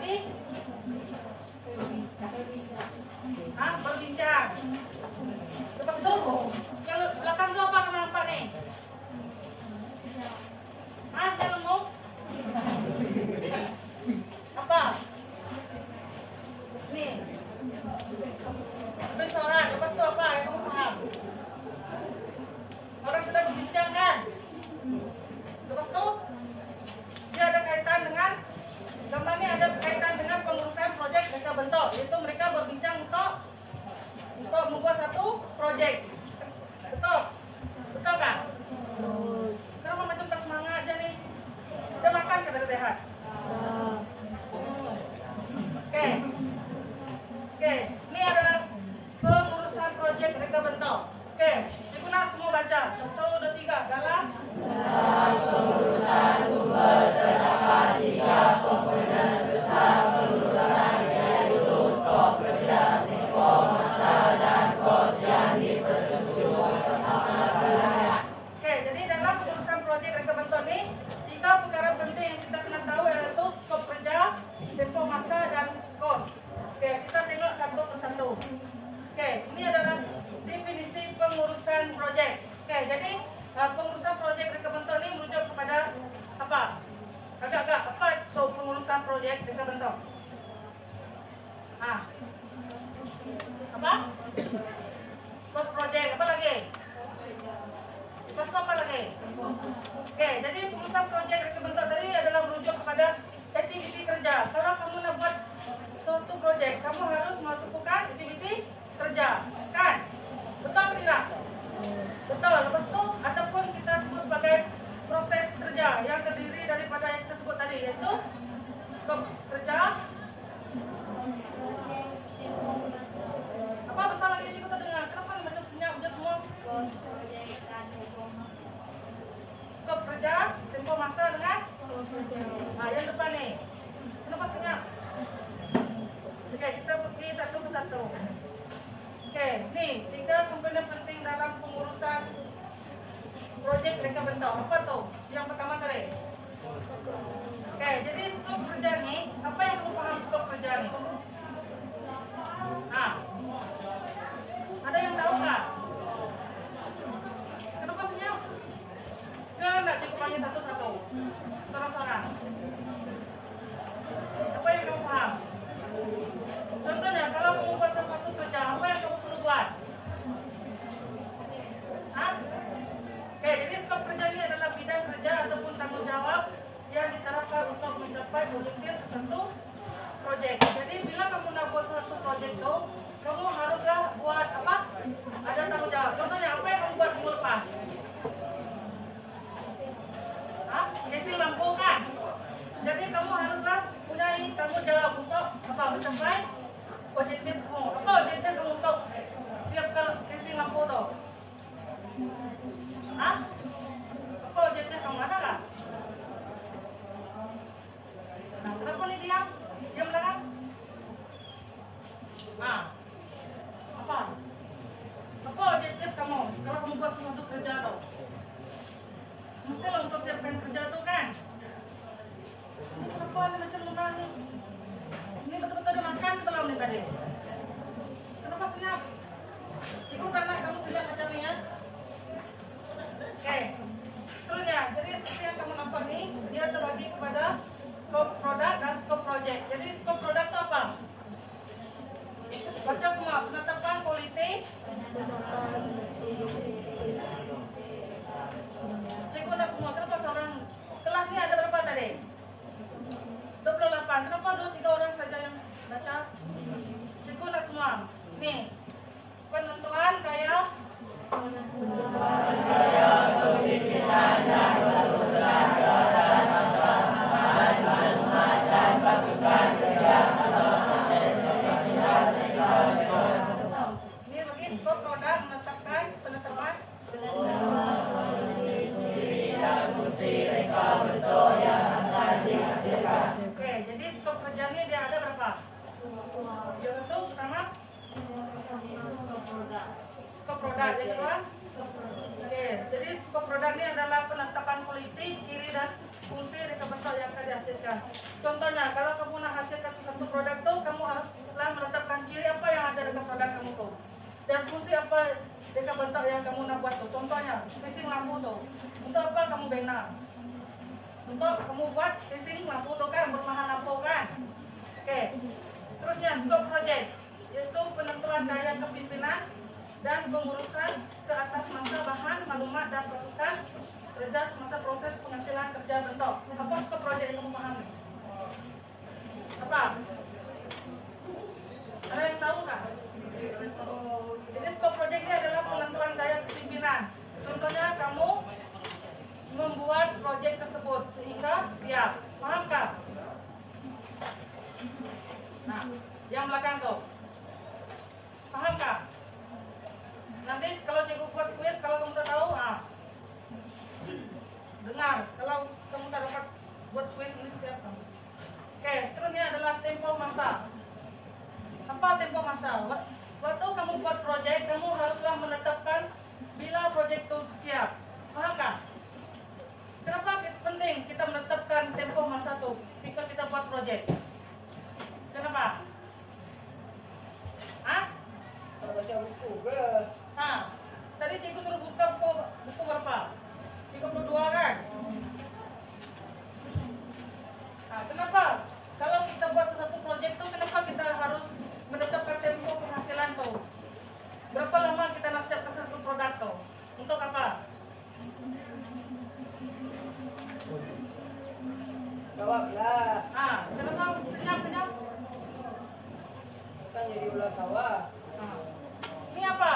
Tadi berbincang. Lepas itu yang belakang itu apa kamu nampak nih? Jangan ngomong. Apa? Nih. Bersorak. Lepas itu apa yang kamu paham? Orang sudah berbincang kan? Lepas itu dia ada kaitan dengan gambarnya, ada kaitan dengan pengurusan proyek mereka bentuk, yaitu mereka berbincang untuk membuat satu proyek. Betul? Betul kan? Kenapa macam tak semangat aja nih? Udah makan ke dari sehat? Oke. Ini adalah pengurusan proyek mereka bentuk. Oke, Cikuna semua baca. 1, 2, 3. Dalam pengurusan sumber terdapat 3 komponen besar pengurusan, yaitu skop kerja, tempo masa, dan kos yang dipersetujukan bersama rakyat. Oke, jadi dalam pengurusan proyek mereka bentuk ini 3 perkara penting yang kita kena tahu, yaitu skop kerja, tempo masa, dan kos. Oke, kita tengok satu persatu. Oke, ini adalah definisi pengurusan proyek. Oke, jadi pengurusan proyek mereka bentuk ini merujuk kepada apa? Agak-agak apa itu pengurusan proyek mereka bentuk? Apa? Kos proyek, apa lagi? Kos apa lagi? Oke, jadi pengurusan proyek mereka bentuk tadi adalah merujuk kepada aktiviti kerja. Kalau kamu nak buat suatu proyek, kamu harus melakukan aktiviti kerja, kan? Betul atau tidak? Betul. Lepas itu ataupun kita sebut sebagai proses kerja yang terdiri daripada yang kita sebut tadi, yaitu skop kerja. Apa besar lagi cikgu terdengar? Kenapa macam senyap je semua? Skop kerja, tempo masa dengan yang depan nih. Kenapa senyap? Oke, kita pergi satu persatu. Oke, nih 3 komponen penting dalam pengurusan proyek mereka bentuk. Apa tuh? Yang pertama tadi. Oke, jadi skop kerja nih, apa yang kamu paham skop kerja nih? Ada yang tahu nggak? Kenapa senyap? Nggak cukup panggil satu-satu. Sorang-sorang. Apa yang kamu paham? Contohnya, kalau kamu buat sesuatu kerja, apa yang kamu perlu buat? Oke, jadi skop kerja ini adalah bidang kerja ataupun tanggung jawab yang diterapkan untuk mencapai objektif sesuatu proyek. Jadi bila kamu nak buat suatu proyek itu, kamu haruslah buat apa? Ada tanggung jawab. Contohnya, apa yang kamu buat minggu lepas? Casing lampu kan? Jadi kamu haruslah punya tanggung jawab untuk apa? Mencapai objektif kamu. Apa objektif kamu untuk siapkan casing lampu tu? Apa objektif kamu? Ada tak? Nah, kenapa ni diam? Diam belakang? Apa? Apa objektif kamu kalau kamu buat sesuatu kerja tu? Mestilah untuk siapkan kerja tu kan? Kenapa ni macam mudah ni? Ini betul-betul ada makan ke belum ni tadi? Kenapa senyap? Cikgu karena kamu senyap macam ni ya? Oke. Terus ya, jadi seperti yang kamu nampak ni, dia terbagi kepada skop produk dan skop projek. Jadi skop produk itu apa? Baca semua, penetapan politik. Cikgu nak semua, kenapa seorang kelas ni ada berapa tadi? 28. Kenapa 2-3 orang saja yang baca? Cikgu nak semua. Nih, penentuan gaya kepemimpinan dan pengurusan keadaan masyarakat, maklumat dan pasukan kerja atau proses ini bagi skop produk menetapkan penetapan dan fungsi reka bentuk yang akan dihasilkan. Oke, jadi skop kerjanya dia ada berapa? Yang itu pertama skop produk, yang kedua oke, jadi skop produk ini adalah penetapan politik, ciri dan fungsi reka bentuk yang akan dihasilkan. Contohnya, kalau kamu nak hasilkan dan fungsi apa dekat bentuk yang kamu nak buat tuh. Contohnya, casing lampu tuh. Untuk apa kamu bina? Untuk kamu buat casing lampu tuh kan, bermahan lampu kan. Oke. Terusnya scope project, yaitu penentuan daya kepimpinan dan pengurusan ke atas masa bahan, maklumat dan pasukan kerja semasa proses penghasilan kerja bentuk. Apa scope project yang kamu pahami? Apa? Ada yang tahu nggak? Jadi scope project ini adalah penentuan daya kepimpinan. Contohnya kamu membuat project tersebut sehingga siap. Paham kah? Nah, yang belakang tuh. Paham kah? Nanti kalau cikgu buat kuis, kalau kamu tak tahu, dengar. Kalau kamu tak dapat buat kuis ini siap kamu. Oke, seterusnya adalah tempo masa. Apa tempo masa? Waktu kamu buat proyek, kamu haruslah menetapkan bila proyek itu siap. Paham kah? Kenapa penting kita menetapkan tempo masa itu ketika kita buat proyek? Kenapa? Baca buku ke? Tadi cikgu suruh buka buku berapa? 32 kan? Kenapa? Kalau kita buat sesuatu proyek tuh, kenapa kita harus menetapkan tempo penghasilan tuh? Berapa lama kita nak siap ke satu produk tuh? Untuk apa? Jawablah. Kenapa? Kenyang. Kan jadi ulah sawah. Ini apa?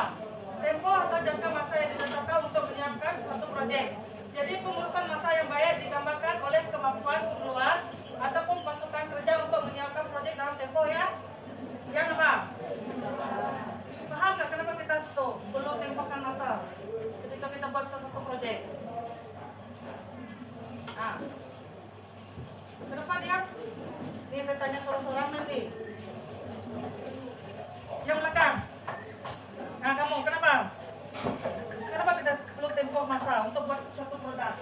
Tempo atau jangka masa yang ditetapkan untuk menyiapkan suatu proyek. Jadi pengurusan masa yang baik digambarkan oleh kemampuan pengeluar ataupun pasukan kerja untuk menyiapkan proyek dalam tempo yang apa? Paham nggak kenapa kita tuh perlu tempokan masa ketika kita buat suatu proyek? Kenapa dia? Ini saya tanya seorang nanti. Yang belakang. Kamu kenapa? Kenapa kita perlu tempo masa untuk buat suatu produk?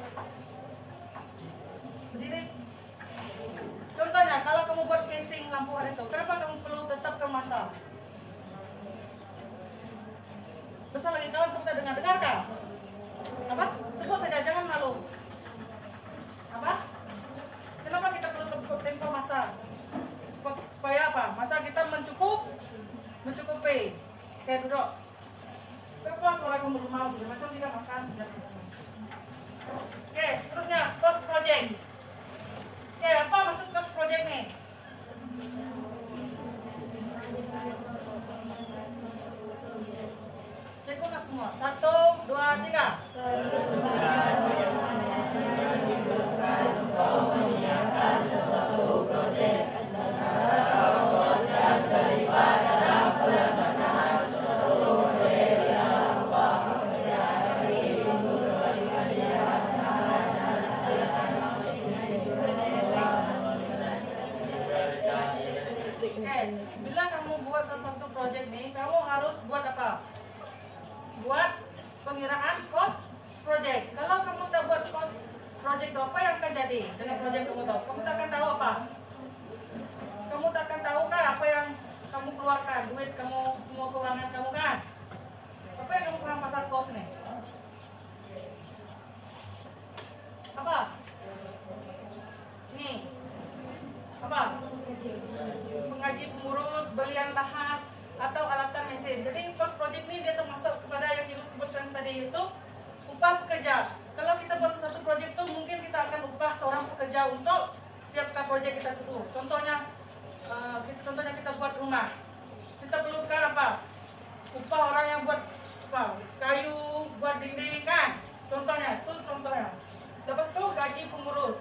Jadi, contohnya kalau kamu buat casing lampu hari itu, kenapa kamu perlu tetapkan masa? Besar lagi kawan, kita dengar kah? Apa? Sebut saja, jangan malu. Apa? Kenapa kita perlu tempo masa? Supaya apa? Masa kita mencukupi. Oke, duduk. Berapa suara kamu mau? Macam tidak makan. Oke, terusnya cost project. Oke, apa maksud cost project nih? Ceklah semua. 1, 2, 3. Menyiapkan sesuatu proyek atau kos yang terlibat dalam pelaksanaan suatu proyek dalam upah pekerjaan dari untuk persediaan bila kamu buat sesuatu proyek nih, kamu harus buat apa? Buat pengiraan cost project. Kalau kamu tak buat cost project, apa yang akan jadi dengan project kamu tahu? Kamu tak akan tahu apa? Kamu tak akan tahu kan apa yang kamu keluarkan, duit kamu, semua keuangan kamu kan? Apa yang kamu kurang pasar cost nih? Apa? Nih. Apa? Pengaji pengurus, belian bahan atau alatan mesin. Jadi cost project ini dia termasuk kepada yang disebutkan tadi itu upah pekerja. Kalau kita buat sesuatu proyek itu mungkin kita akan upah seorang pekerja untuk siapkan proyek kita itu. Contohnya kita buat rumah. Kita perlukan apa? Upah orang yang buat apa? Kayu, buat dinding kan? Contohnya, itu contohnya. Lepas itu gaji pengurus,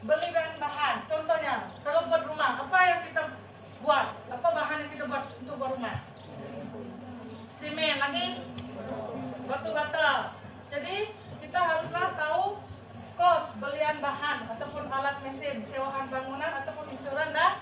beli bahan. Contohnya, kalau buat rumah, apa yang kita buat? Apa bahan yang kita buat untuk buat rumah? Semen lagi, batu bata. Jadi kita haruslah tahu kos belian bahan ataupun alat mesin, sewaan bangunan ataupun insuran dan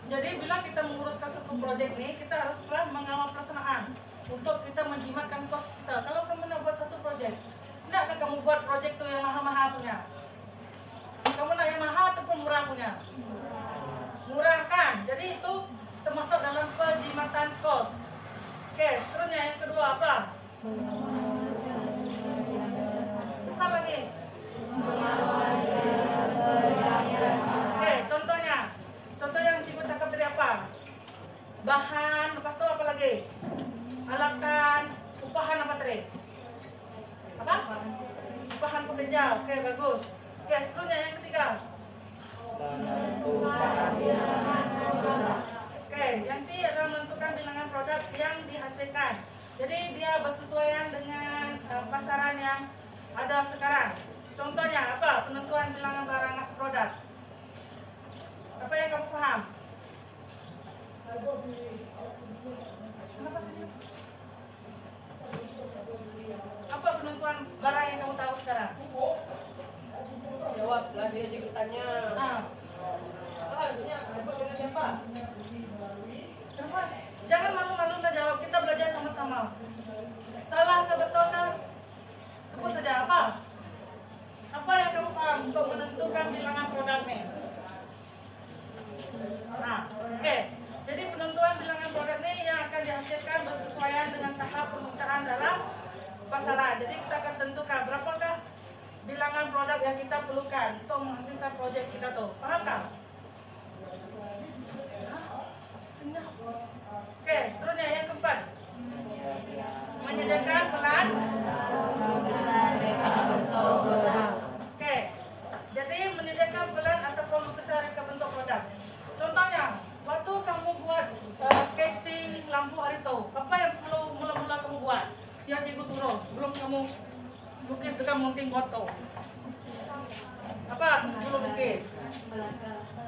Jadi bila kita menguruskan satu proyek nih, kita harus mengawal pelaksanaan untuk kita menjimatkan kos kita. Kalau kamu nak buat satu proyek, tidak kamu buat proyek tuh yang mahal-mahal punya. Kamu nak yang mahal ataupun murah punya? Murah kan? Jadi itu termasuk dalam penjimatan kos. Oke, seterusnya yang kedua apa? Besar lagi. Oke, contohnya yang cikgu cakap tadi apa? Bahan, lepas itu apa lagi? Alatan, upahan apa tadi? Apa? Upahan pekerja. Oke, bagus. Oke, seterusnya yang ketiga. Oke, yang T adalah menentukan bilangan produk yang dihasilkan. Jadi dia bersesuaian dengan pasaran yang ada sekarang. Contohnya apa? Penentuan bilangan barang produk. Apa yang kamu paham? Kenapa senyum? Apa penentuan barang yang kamu tahu sekarang? Jawablah, dia juga tanya. Apa artinya? Apa dengan siapa? Kenapa? Jangan malu-malu lah jawab. Kita belajar sama-sama. Salah atau betul kan? Sebut saja apa? Apa yang kamu paham untuk menentukan bilangan produk nih? Nah, oke. Jadi penentuan bilangan produk ini yang akan dihasilkan bersesuaian dengan tahap pemecahan dalam pasaran. Jadi kita akan tentukan berapakah bilangan produk yang kita perlukan untuk menghasilkan proyek kita tuh. Paham tak? Oke, seterusnya yang keempat. Menyediakan pelan. Oke, jadi menyediakan pelan ataupun lukisan reka bentuk produk. Contohnya, waktu kamu buat casing lampu hari itu, apa yang perlu mula-mula kamu buat? Yang cikgu suruh sebelum kamu lukis dengan mounting botol. Apa perlu lukis?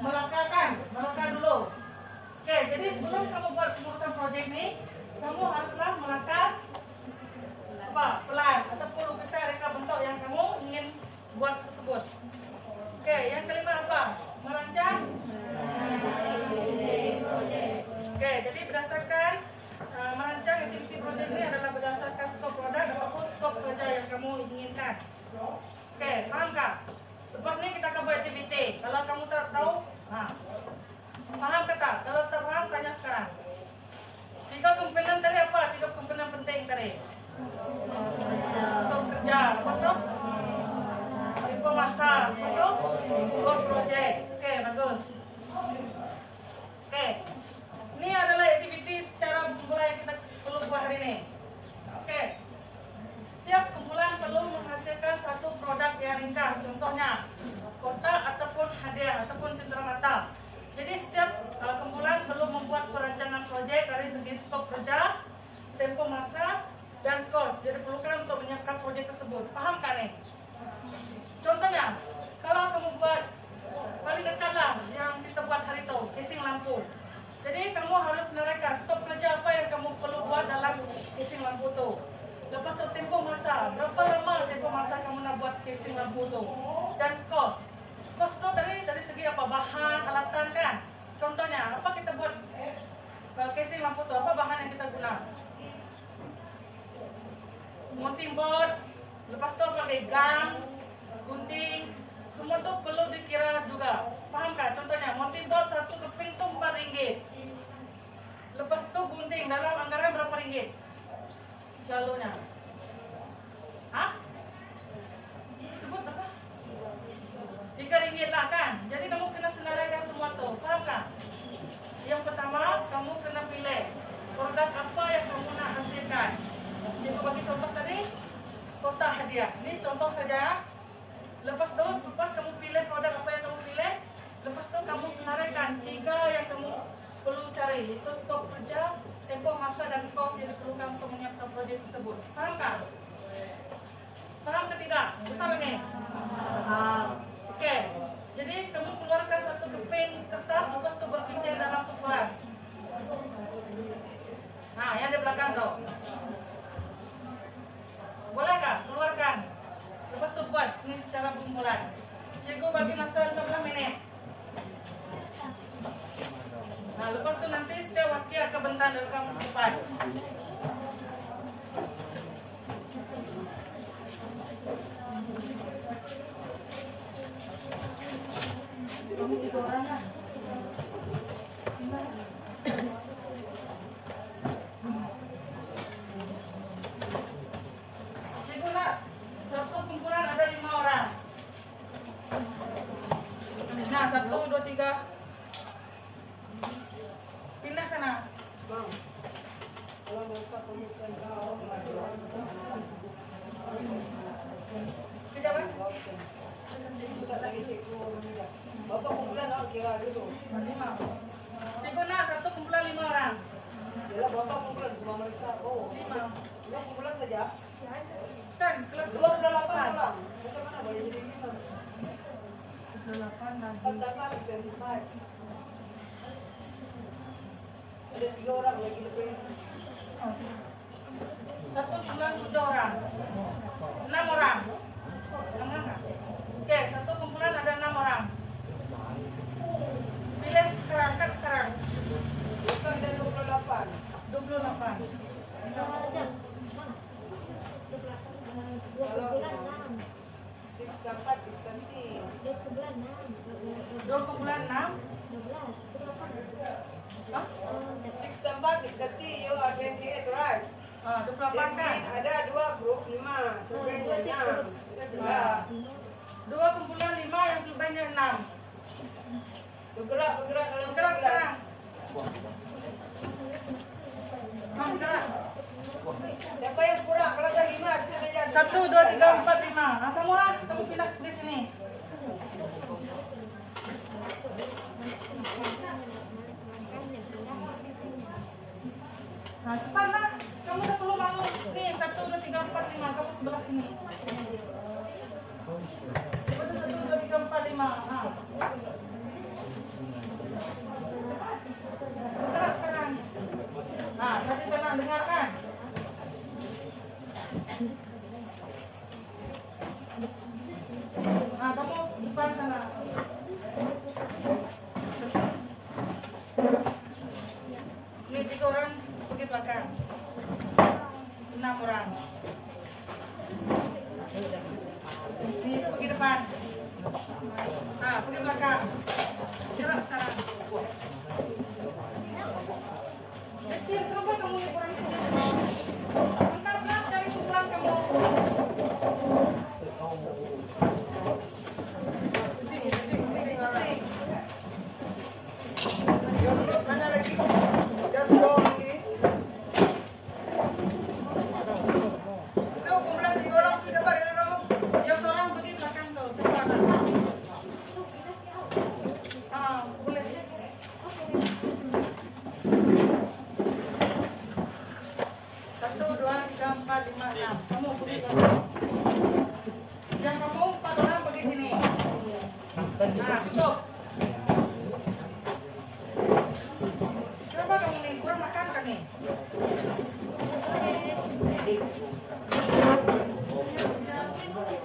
Melaka dulu. Oke, jadi sebelum kamu buat pengurusan proyek ini, kamu haruslah melaka apa? Pelan ataupun lukisan reka bentuk yang kamu ingin buat tersebut. Oke, yang kelima apa? Merancang. Oke, jadi berdasarkan merancang aktiviti proyek ini adalah berdasarkan skop produk ataupun skop kerja yang kamu inginkan. Oke, paham kah? Lepas ini kita akan buat aktiviti. Kalau kamu tak tahu, paham ke tak? Kalau tak paham, tanya sekarang. 3 komponen tadi apa? 3 komponen penting tadi. Skop kerja, betul? Info masa, betul? Skop proyek. Oke, bagus. Oke, ini adalah aktiviti secara kumpulan yang kita perlu buat hari ini. Oke, setiap kumpulan perlu menghasilkan satu produk yang ringkas. Contohnya, kotak ataupun hadiah ataupun cenderamata. Jadi setiap kumpulan perlu membuat perancangan proyek dari segi skop kerja, tempo masa, dan kos. Jadi perlukan untuk menyiapkan proyek tersebut. Paham kan nih? Contohnya, kalau kamu buat paling dekat lah yang kita buat hari itu, casing lampu. Jadi kamu harus menarikkan skop kerja apa yang kamu perlu buat dalam casing lampu tu. Lepas tu tempoh masa, berapa lama tempoh masa kamu nak buat casing lampu tu. Dan kos. Kos tu dari segi apa? Bahan, alatan kan. Contohnya, apa kita buat casing lampu tu? Apa bahan yang kita guna? Mounting board. Lepas tu pakai gam, gunting. Semua tu perlu dikira juga. Paham kan? Contohnya, mounting board satu keping tu RM4. Lepas tu gunting dalam anggaran berapa ringgit? Jalurnya. Hah? Sebut apa? RM3 lah kan? Jadi kamu kena senaraikan semua tu. Faham kan? Yang pertama, kamu kena pilih produk apa yang kamu nak hasilkan. Cikgu bagi contoh tadi, kotak hadiah. Ini contoh saja. Lepas tu, lepas kamu pilih produk apa yang kamu pilih, lepas tu kamu senaraikan 3 yang kamu perlu cari. Itu skop kerja, tempoh masa dan kos yang diperlukan untuk menyiapkan proyek tersebut. Faham kan? Faham ke tidak? Besar ini? Oke. Jadi kamu keluarkan satu keping kertas, lepas tu berkincir dalam kumpulan. Nah, yang di belakang tu. Bolehkah? Keluarkan. Lepas tu buat ini secara berkumpulan. Cikgu bagi masa 15 minit. kumpulan dalam depan. Kamu 3 orang lah. Satu kumpulan ada 5 orang. Nah, 1, 2, 3. Pindah sana. Tidak, Bang? Bapak kumpulan kira dulu. 5. Cikuna, 1 kumpulan 5 orang. Yalah, bapak kumpulan semua mereka. Oh, 5. 2 kumpulan saja. Kan, kelas 28 orang. Bagaimana boleh jadi 5? 28 dan Pertama 25. Ada 3 orang lagi lebih. 1 kumpulan 7 orang. 6 orang. 6 orang. Oke, 1 kumpulan ada 6 orang. Pilih sekarang, kan sekarang. Bukan ada 28. 28. Six tempat distanti. 2 kumpulan 6. Hah? Six tempat distanti. You are 28, right? 28 kan? Ada 2 grup 5. Sebenarnya 6. Kita jelas. 2 kumpulan 5 yang selebihnya 6. Bergerak dalam Gerak sekarang. Gerak. Siapa yang kurang? Kalau ada 5, kita saja. 1, 2, 3, 4, 5. Nah, kamu lah, kamu pindah di sini. Nah, cepatlah. Kamu udah perlu mau. Nih, 1, 2, 3, 4, 5. Kamu sebelah sini. 1, 2, 3, 4, 5. Nah. Gerak sekarang. Nah, nanti tenang, dengarkan. Nah, kamu depan sana. Ini 3 orang pergi belakang. 6 orang. Ini pergi depan. Nah, pergi belakang. Gerak sekarang. Kecil, kenapa kamu yang kurang itu? Angkatlah cari kumpulan kamu. Sini. Mana lagi? Just go lagi. Itu kumpulan 3 orang sudah balik kamu. Yang seorang pergi belakang tuh, sekarang. Boleh. 1, 2, 3, 4, 5, 6. Kamu pergi belakang. Yang kamu 4 orang pergi sini. Nah, tutup. Kenapa kamu nih kurang makan kan nih?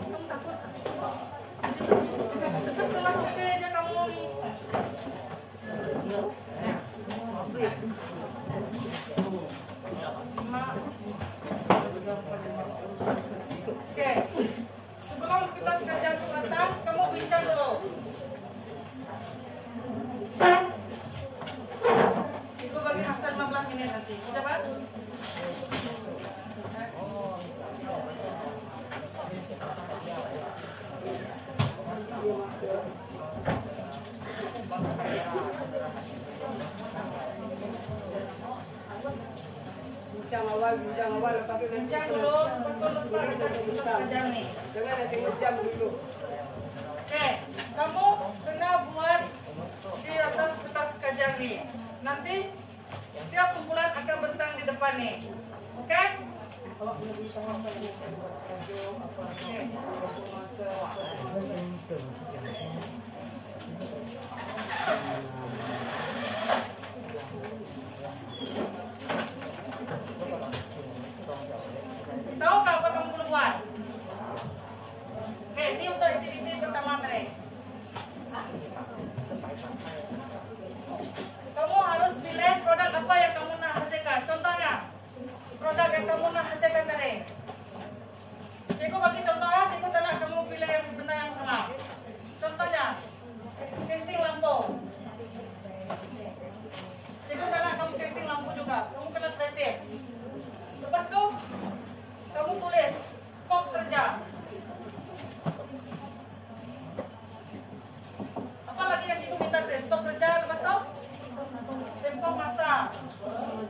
Kamu takut? Setelah oke aja kamu nih. Oke, sebelum kita sekalian ke atas, kamu bincang dulu. Itu bagi hasil 15 menit nanti. Sudah, Pak? Bincang awal, pakai Bincang dulu, betul-betul kita bincang nih. Jangan ada tengok jam dulu. Oke, kamu kena buat di atas kertas kajang nih. Nanti setiap kumpulan akan bentang di depan nih. Oke? Tahu nggak apa kamu perlu buat? Oke, ini untuk aktiviti pertama tadi. Kamu harus pilih produk apa yang kamu nak hasilkan.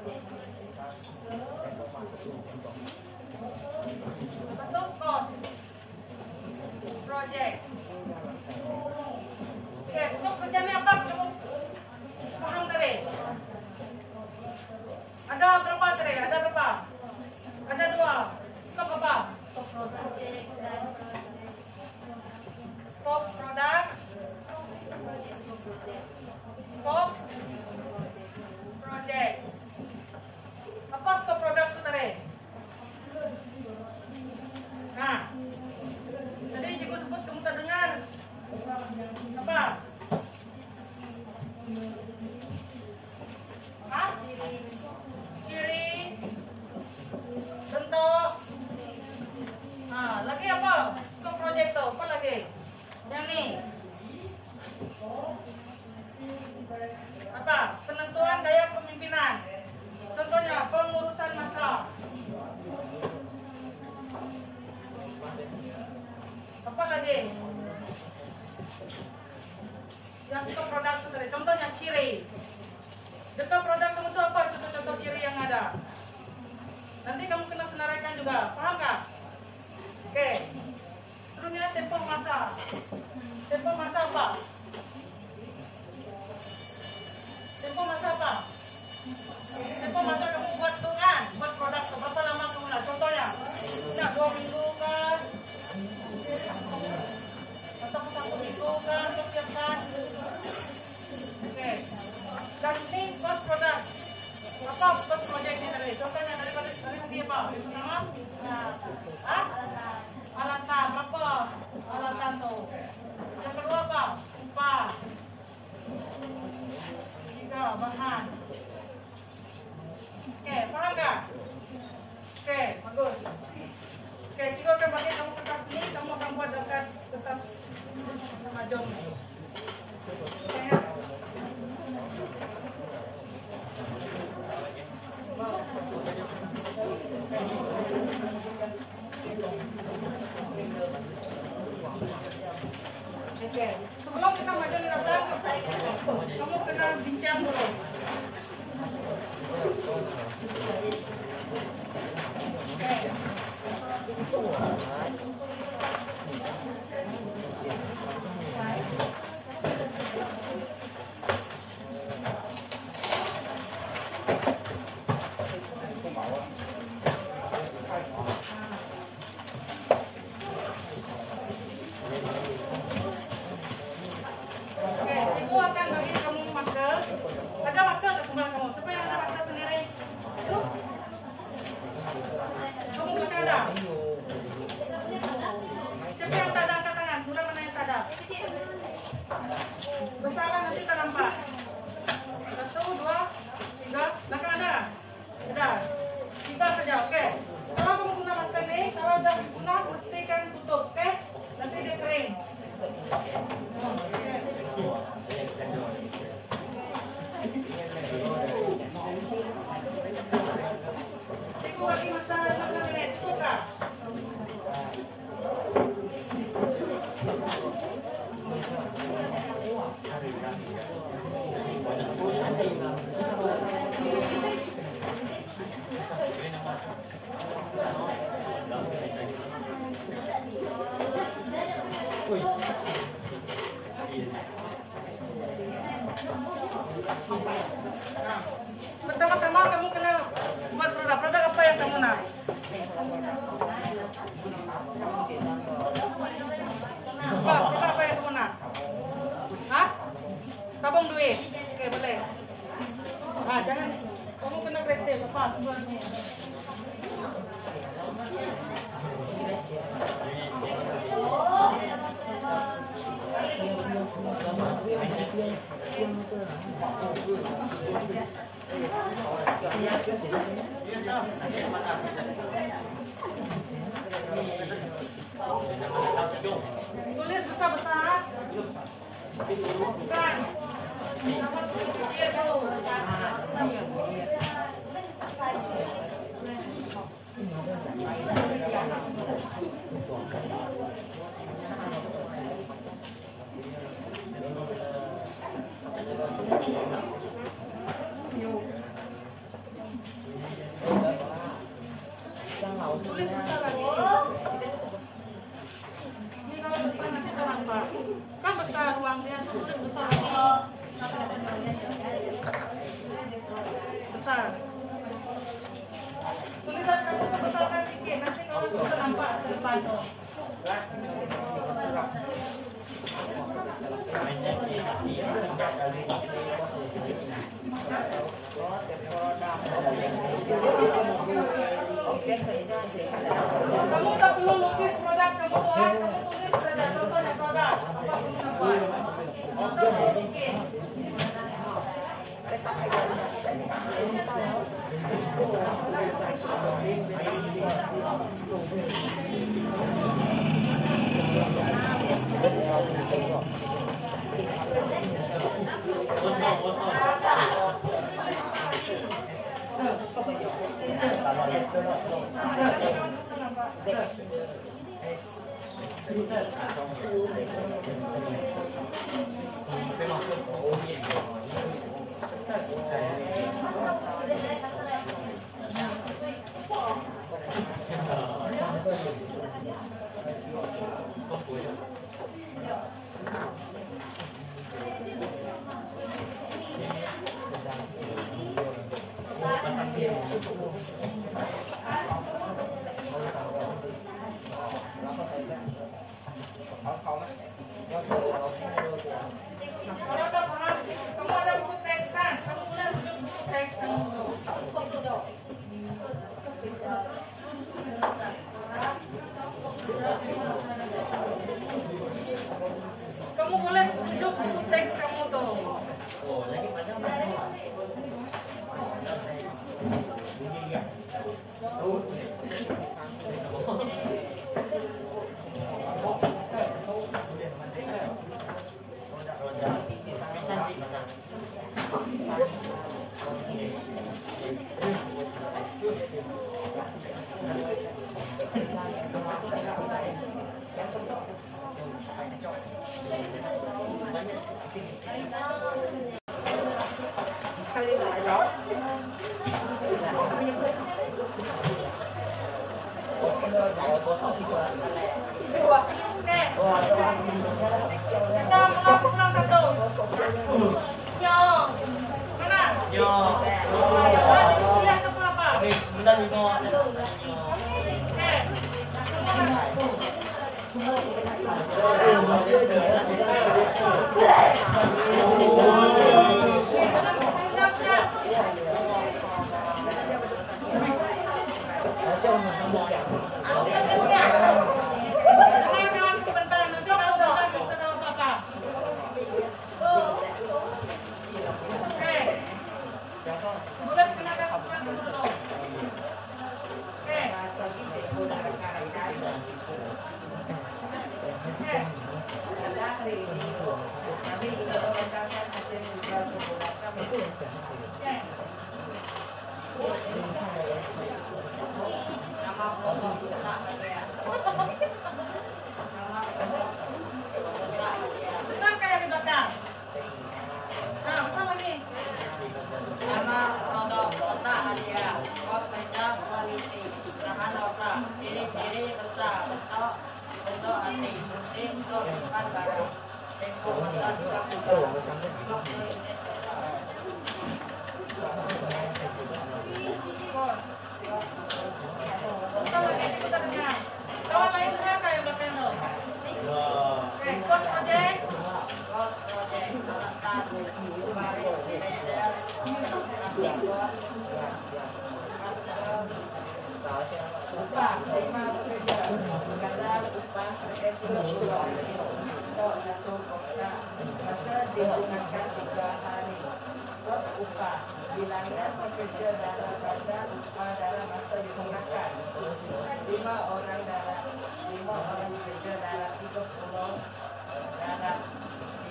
Lepas itu cost project. Oke, skop kerjanya apa? Kamu paham tadi? Ada berapa tadi? Ada berapa? Ada 2. Skop apa? Skop produk. Skop project. Apa skop produk itu tadi? Nah, tadi cikgu sebut kamu tak dengar. Apa? Hah? Ciri, bentuk. Nah, lagi apa? Skop project tuh, apa lagi? Yang nih. Apa? Penentuan gaya pemimpinan. Contohnya pengurusan massa. Apa lagi? Yang skop produk itu tadi. Contohnya ciri. Dekat produk kamu itu apa? Contoh-contoh ciri yang ada. Nanti kamu kena senaraikan juga. Paham nggak? Oke. Seterusnya tempo massa. Tempo massa apa? Tempo massa apa? Tempo massa kamu buat tuh kan? Buat produk berapa lama kamu lah? Contohnya. Nah, 2 minggu kan? Atau 1 minggu kan? Setiap kan? Oke. Dan ini buat produk. Apa buat projectnya tadi? Contohnya tadi apa? Pertama? Hah? Alatan. Berapa? Alatan tuh. Yang kedua apa? Upah. 3. Bahan. Oke, paham nggak? Oke, bagus. Oke, cikgu akan bagi kamu kertas ini, kamu akan buat dekat kertas majong. Oke ya? Oke, sebelum kita maju di datang, kamu kena bincang dulu. Itu akan bagi kamu marker. Ada marker ke sebelah kamu. Siapa yang ada marker sendiri? Kamu belakang ada? Siapa yang tak ada angkat tangan? Bulan mana yang tak ada? Bersalah nanti tak nampak. 1, 2, 3. Belakang ada? Ada. 3 saja, oke. Kalau kamu guna marker ini, kalau dah guna pastikan tutup, oke? Nanti dia kering. Cikgu bagi masa 15 minit, buka. Pertama-tama kamu kena buat produk apa yang kamu nak? Produk apa yang kamu nak? Hah? Tabung duit? Oke, boleh. Ah, jangan. Kamu kena kreatif. Apa? Sebenarnya. Tulis besar-besar. Bukan. Nama kecil dulu. besar ruang dia tulis besar. Besar. Tulisan kamu besarkan dikit, nanti kalau bisa nampak ke depan tuh. Kamu tak perlu lukis produk kamu tuan, kamu tulis saja contohnya produk apa pun nampak. Lukis. Kalau ada paham, kamu ada buku teks kan? Kamu mulai rujuk buku teks kamu. Kamu boleh rujuk buku teks kamu tuh. Oh, lagi panjang mana? Bilangnya pekerja dalam badan upah dalam masa digunakan 5 orang bekerja dalam 30 dalam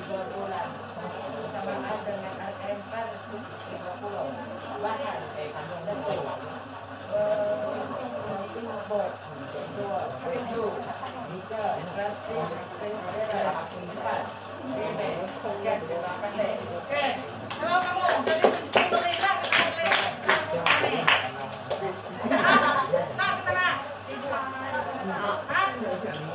3 bulan bersamaan dengan angka 430 bahkan tentu jika inflasi dalam 4 sekian terima kasih. Oke, kalau kamu jadi pemerintah nah kita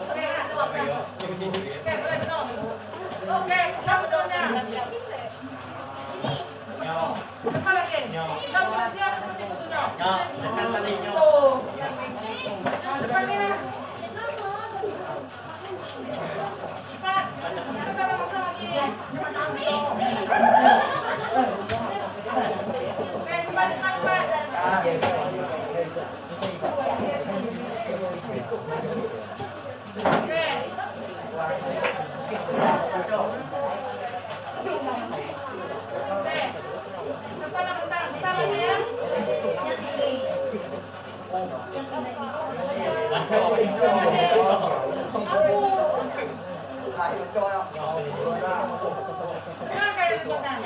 Dengar kayak di belakang.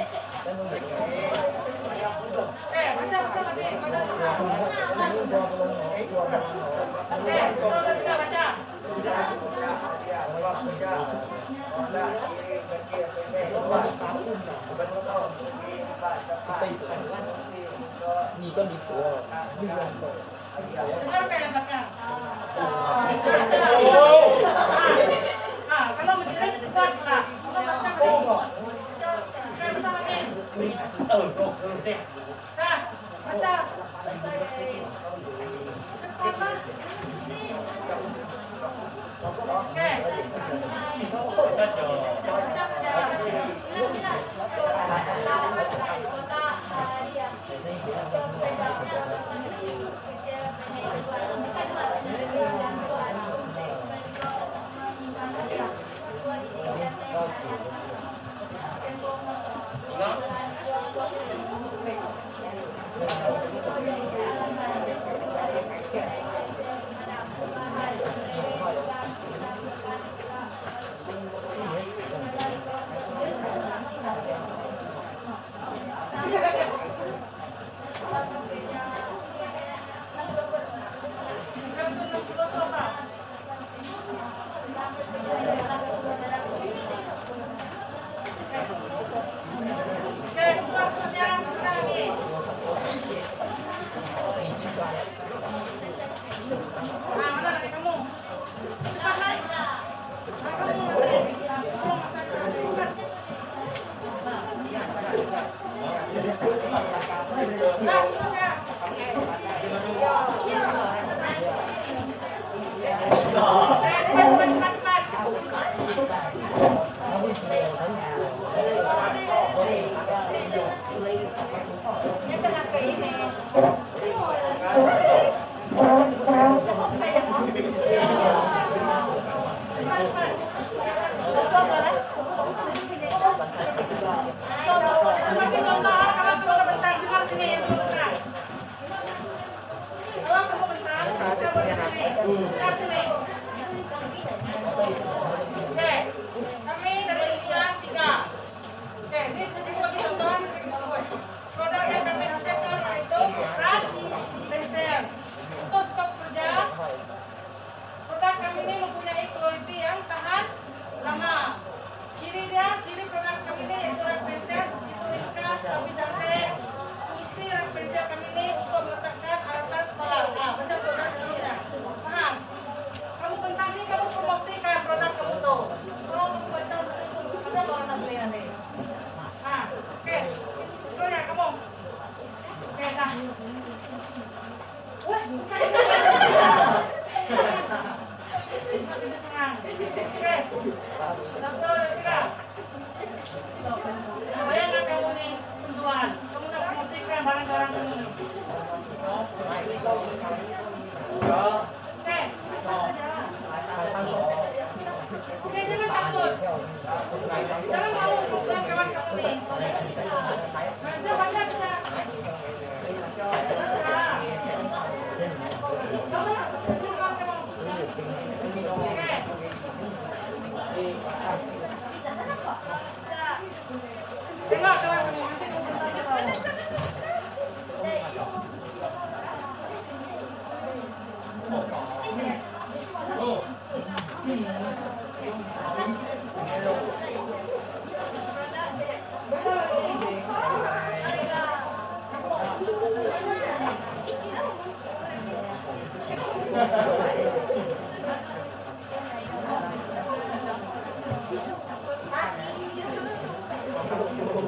Baca bersama dia. Betul tidak baca? Dengar kayak belakang. Kalau menjerit kuatlah. Kalau baca kayak bersama dia. Baca. Cepatlah. Oke. Baca saja.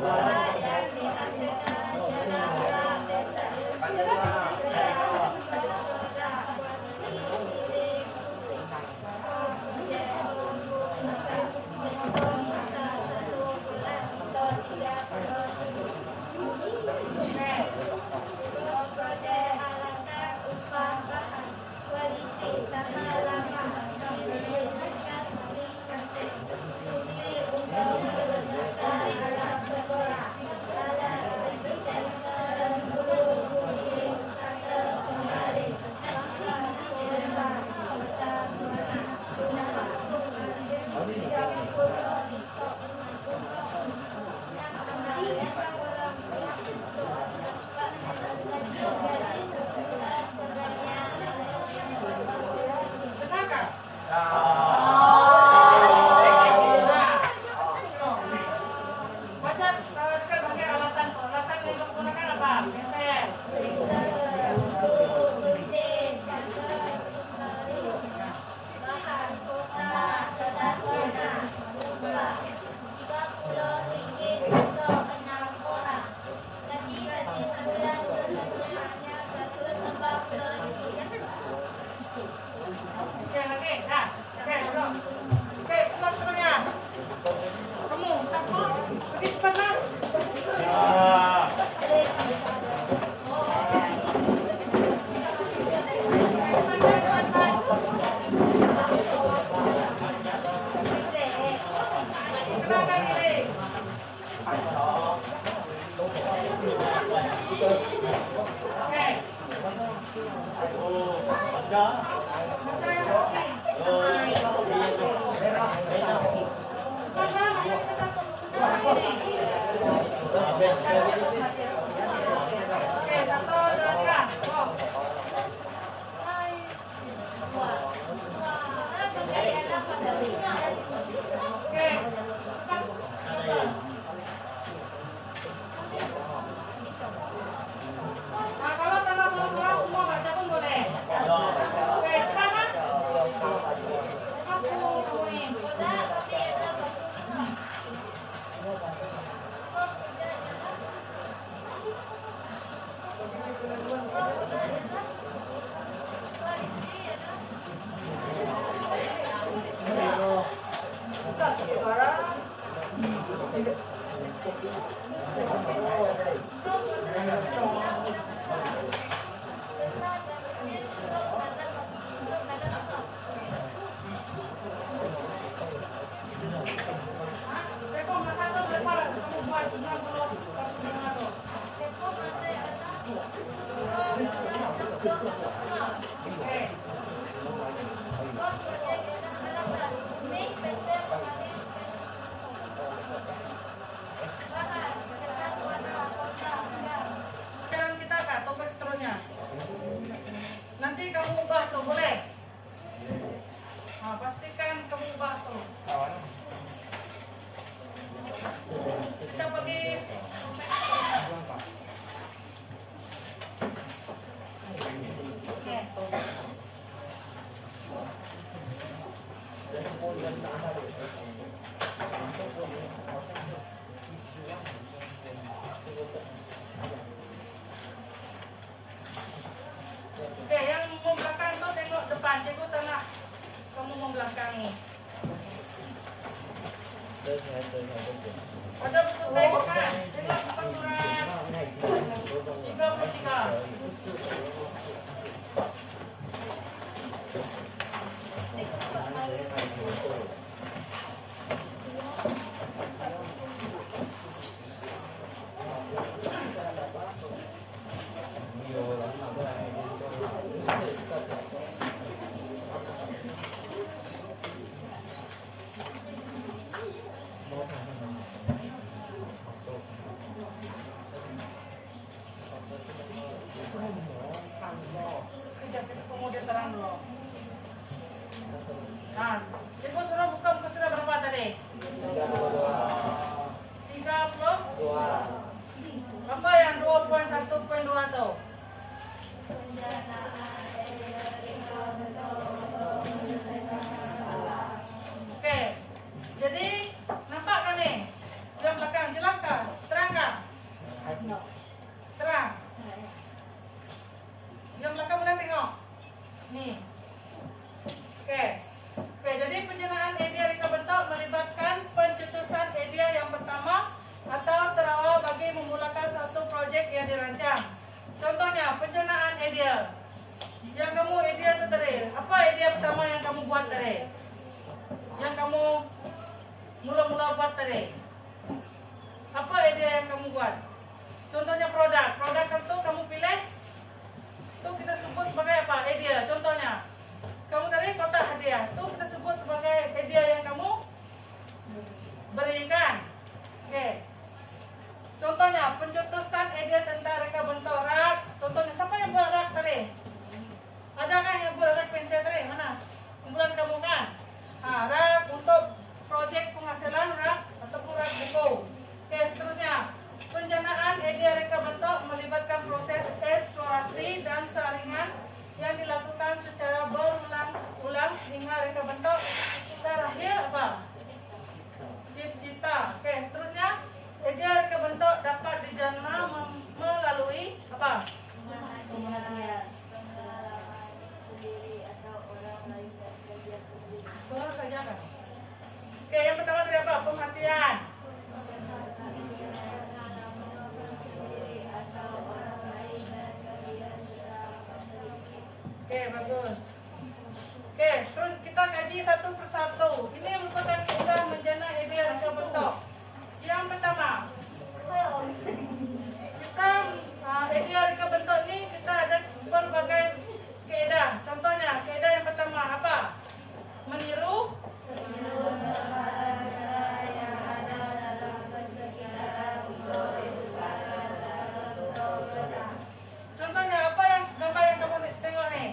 Bye. Nah, kalau tanah soal semua baca pun boleh. Oke, sekarang aku ini. Sekarang kita kak topik seterusnya. Nanti kamu ubah tuh boleh. Nah, pastikan kamu ubah tuh. Kita pergi. Oke, yang mau belakang tuh tengok depan, cikgu tengah. Kamu mau belakangi. Ada betul tengok kan? Tengok bukan surat 33. Kemudian terang dulu. Nah, ibu suruh buka muka sudah berapa tadi? 32. Apa yang 2.1.2 tuh? Oke, jadi nampak kan nih? Yang belakang jelas kah? Terang kah? Terang. Yang belakang boleh tengok. Nih. Oke. Oke, jadi penyelenggaraan idea reka bentuk melibatkan pencetusan idea yang pertama atau terawal bagi memulakan satu proyek yang dirancang. Contohnya, pencernaan idea. Yang kamu idea itu tadi, apa idea pertama yang kamu buat tadi? Yang kamu mula-mula buat tadi? Apa idea yang kamu buat? Contohnya produk. Produk itu kamu pilih, itu kita sebut sebagai apa? Idea. Contohnya, kamu tadi kotak hadiah, itu kita sebut sebagai idea yang kamu berikan. Oke. Contohnya, pencetusan ide tentang reka bentuk rak. Contohnya, siapa yang buat rak tadi? Ada kan yang buat rak pensel tadi? Mana? Kumpulan kamu kan? Nah, rak untuk proyek penghasilan rak ataupun rak buku. Oke, seterusnya. Perencanaan ide reka bentuk melibatkan proses eksplorasi dan saringan yang dilakukan secara berulang-ulang hingga reka bentuk terakhir apa? Cita. Oke, seterusnya. Ide reka bentuk dapat dijarna melalui apa? Suara saja kan? Oke, yang pertama tadi apa? Pemerhatian. Oke, bagus. Oke, terus kita kaji satu persatu. Ini merupakan kita menjana ide reka bentuk. Yang pertama, kita ide reka bentuk ini kita ada berbagai kaidah. Contohnya, kaidah yang pertama apa? Meniru. Contohnya apa yang gambar yang kamu tengok nih?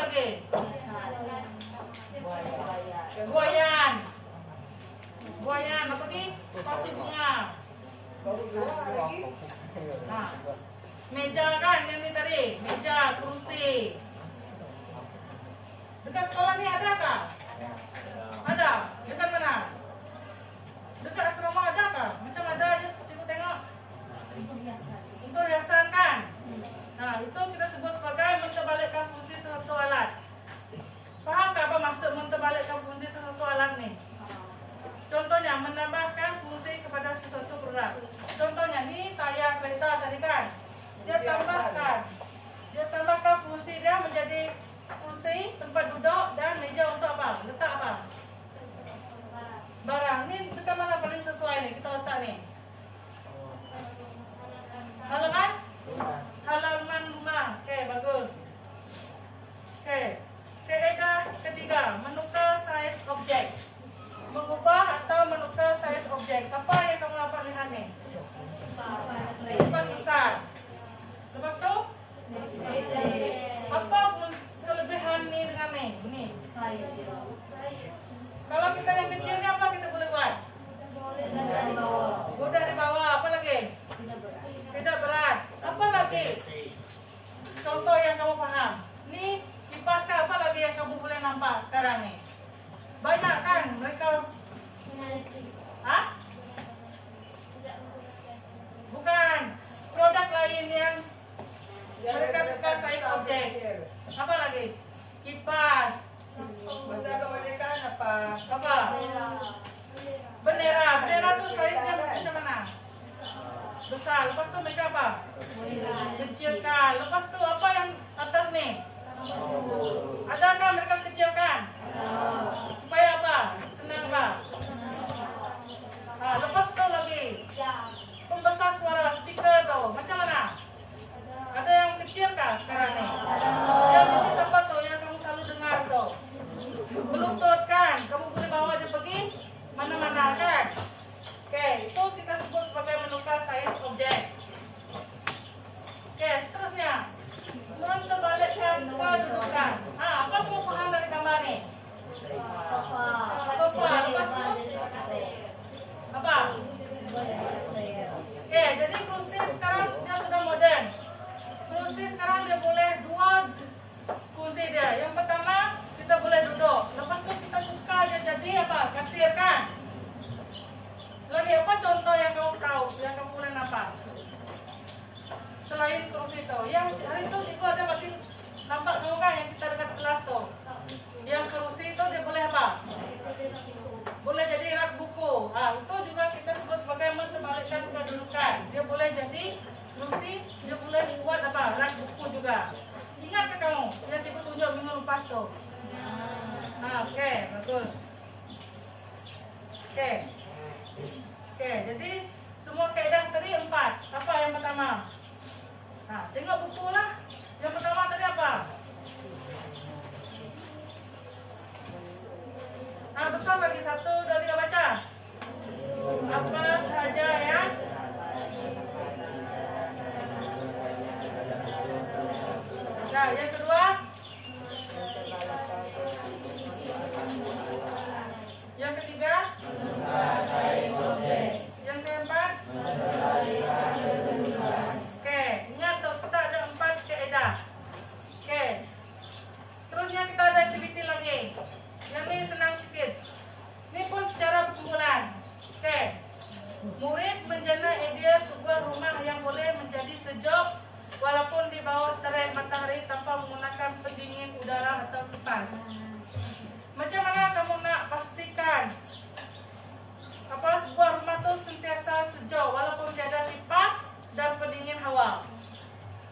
lagi? Buayan. Buayan, apa lagi? Pasti bunga. Nah, meja kan yang ini tadi, meja, kursi. Dekat sekolah ni ada kah? Ada. Dekat mana? Dekat asrama ada kah? Macam ada aja, cikgu tengok. Untuk hiasan kan? Nah, itu kita sebut sebagai menterbalikkan fungsi sesuatu alat. Faham tak apa maksud menterbalikkan fungsi sesuatu alat ni? Contohnya menambahkan fungsi kepada sesuatu produk. Contohnya ni tayar kereta tadi kan? Dia tambahkan fungsi dia menjadi kursi, tempat duduk dan meja untuk apa? Letak apa? Barang. Ni dekat mana paling sesuai ni? Kita letak ni. Halaman? Halaman rumah. Okey, bagus. Okey. Kaedah ketiga, menukar saiz objek. Mengubah atau menukar saiz objek. Apa yang kamu dapat lihat ni? Lipat besar. Lepas tu? Apa kelebihan ni dengan ni? Ini. Kalau kita yang kecil ni apa kita boleh buat? Mudah di bawah. Apa lagi? Tidak berat. Apa lagi? Contoh yang kamu faham. Ni kipas kah? Apa lagi yang kamu boleh nampak sekarang ni? Banyak kan mereka. Hah? Bukan. Produk lain yang mereka tukar saiz objek. Apa lagi? Kipas. Masa kemerdekaan apa? Apa? Bendera. Bendera tu saiznya macam mana? Besar. Lepas tu mereka apa? Kecilkan. Lepas tu apa yang atas ni? Adakah mereka kecilkan? Supaya apa? Senang apa? Lepas tu lagi pembesar suara speaker tu macam mana? Ada yang kecil kah sekarang ni? Yang jenis apa tu yang kamu selalu dengar tu? Bluetooth kan? Kamu boleh bawa dia pergi mana-mana kan? Okey, itu kita sebut sebagai menukar saiz objek. Okey, seterusnya menterbalikkan kedudukan. Apa kamu faham dari gambar ni? Sofa. Lepas tu apa? Okey, jadi kursi sekarang dia sudah moden. Kursi sekarang dia boleh dua fungsi dia. Yang pertama kita boleh duduk. Lepas tu kita tukar dia jadi apa? Kasir kan? Lagi apa contoh yang kamu tahu, yang kamu boleh nampak? Selain kursi itu, yang hari itu cikgu ada bagi nampak kamu kan yang kita dekat kelas tu. Yang kursi itu dia boleh apa? Boleh jadi rak buku. Itu juga kita sebut sebagai menterbalikkan kedudukan. Dia boleh jadi kursi, dia boleh buat apa? Rak buku juga. Ingat ke kamu yang cikgu tunjuk minggu lepas tu? Okey, bagus. Okey. Okey, jadi semua kaedah tadi 4. Apa yang pertama? Tengok buku lah. Yang pertama tadi apa? Besar lagi 1, 2, 3 baca. Apa sahaja yang yang kedua? Yang ketiga? Yang keempat? Oke, ingat tuh kita ada 4 kaedah. Oke. Terusnya kita ada aktiviti lagi. Yang ini senang sedikit. Ini pun secara perkumpulan. Oke. Murid menjana idea sebuah rumah yang boleh menjadi sejuk walaupun di bawah terik matahari tanpa menggunakan pendingin udara atau kipas. Macam mana kamu nak pastikan sebuah rumah itu sentiasa sejuk walaupun tiada kipas dan pendingin hawa?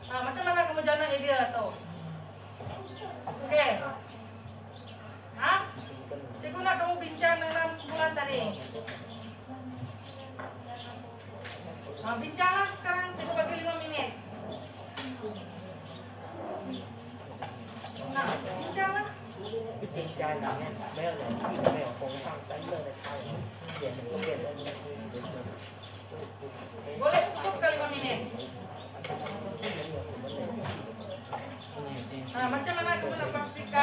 Macam mana kamu jana idea tu? Okey. Cikgu nak kamu bincang dalam kumpulan tadi. Bincanglah sekarang, cikgu bagi 5 minit. Bincanglah. Boleh cukup ke 5 minit? Macam mana kamu nak pastikan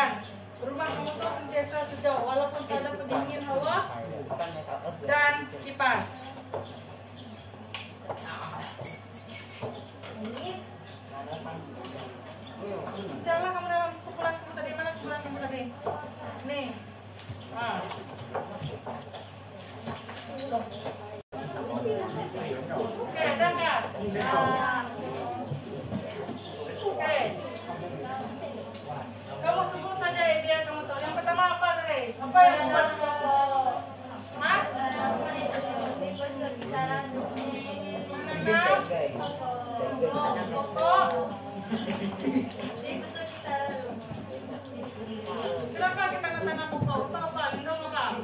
Apa yang membuat Hah? Menanam pokok. Kenapa kita tanam pokok? Untuk apa? Lindung apa?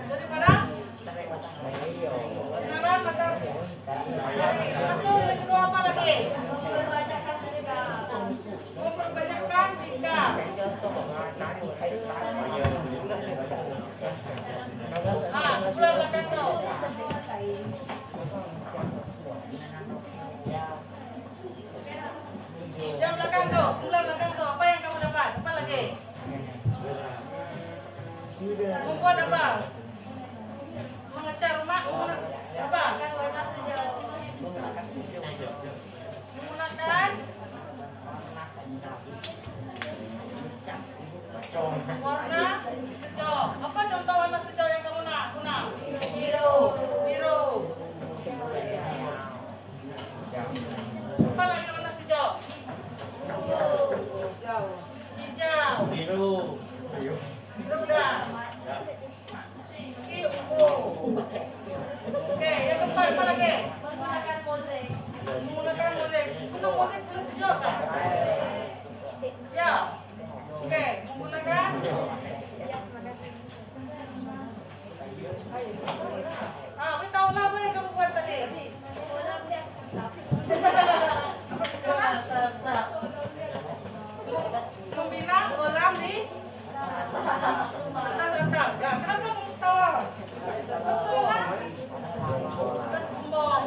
Daripada kenalan atau masuk yang kedua apa lagi? Memperbanyakkan jika pulang belakang tuh. Yang belakang tuh, pulang belakang tuh. Apa yang kamu dapat? Apa lagi? Membuat apa? Mengecat rumah? Apa? Menggunakan warna hijau. Apa contoh warna hijau yang kamu guna? Biru. Biru. Apa lagi warna hijau? Hijau. Biru. Biru dah. Ungu. Oke, yang keempat apa lagi? Menggunakan musik. Untuk musik boleh hijau kan? Ya. Oke, menggunakan beritahu lah apa yang kamu buat tadi. Membina kolam di atas. Ya, kenapa kamu tahu? Betul lah. Kembang.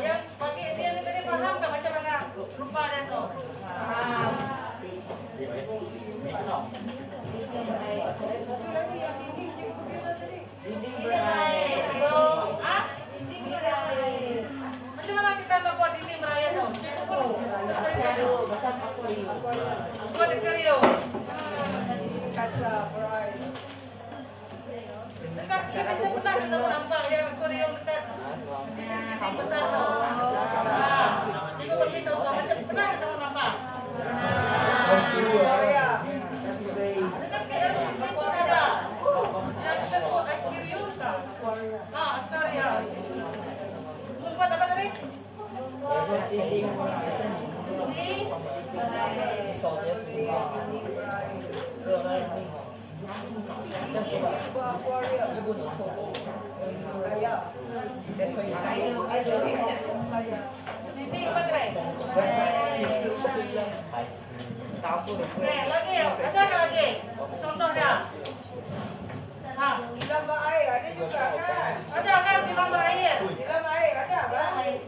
Yang bagi dia ni tadi paham tak macam mana rupa dia tu? Paham. Macam mana kita nak buat dinding beraya tu? Buat aquarium. Kaca, alright. Dekat kita pernah kita nampak yang aquarium dekat dinding besar tu. Cikgu bagi contoh macam pernah kita nampak. Dekat sisi pun ada. Yang kita sebut aquarium tak? Aquarium. Membuat apa tadi? Ini. Lagi ada lagi contohnya. Di lambah air ada juga kan? Ada kan di lambah air? Di lambah air ada bang?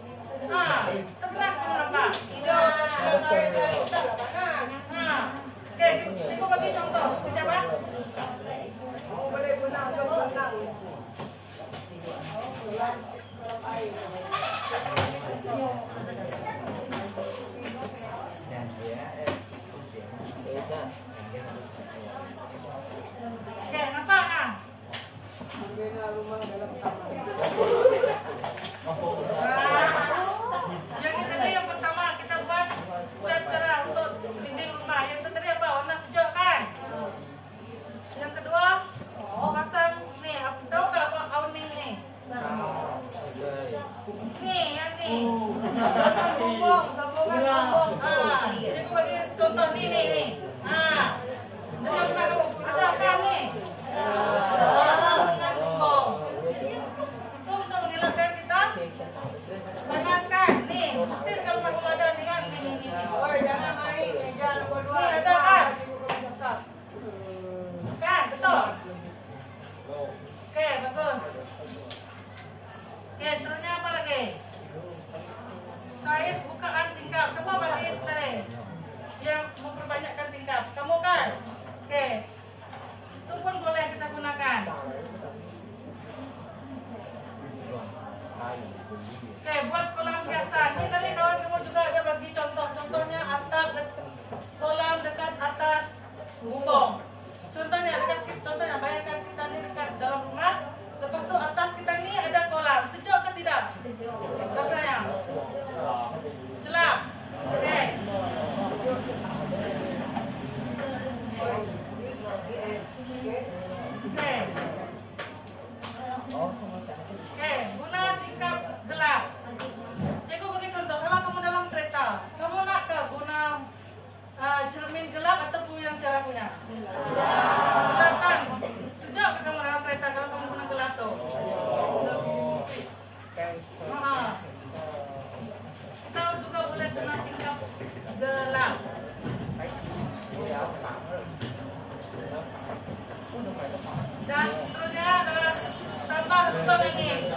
Terserah kamu nampak. Oke, ibu bagi contoh. Siapa? Boleh guna untuk berenang. Oke, nampak kan? Rumah dalam yang ini tadi yang pertama kita buat cara untuk Oke, guna tingkap gelap. Jadi aku bagi contoh, kalau kamu dalam kereta, kamu nak ke guna cermin gelap ataupun yang cerah punya? Gelap kan? Sedap ke kamu dalam kereta kalau kamu guna gelap tuh? Kita juga boleh guna tingkap gelap. Dan seterusnya adalah tambah satu lagi.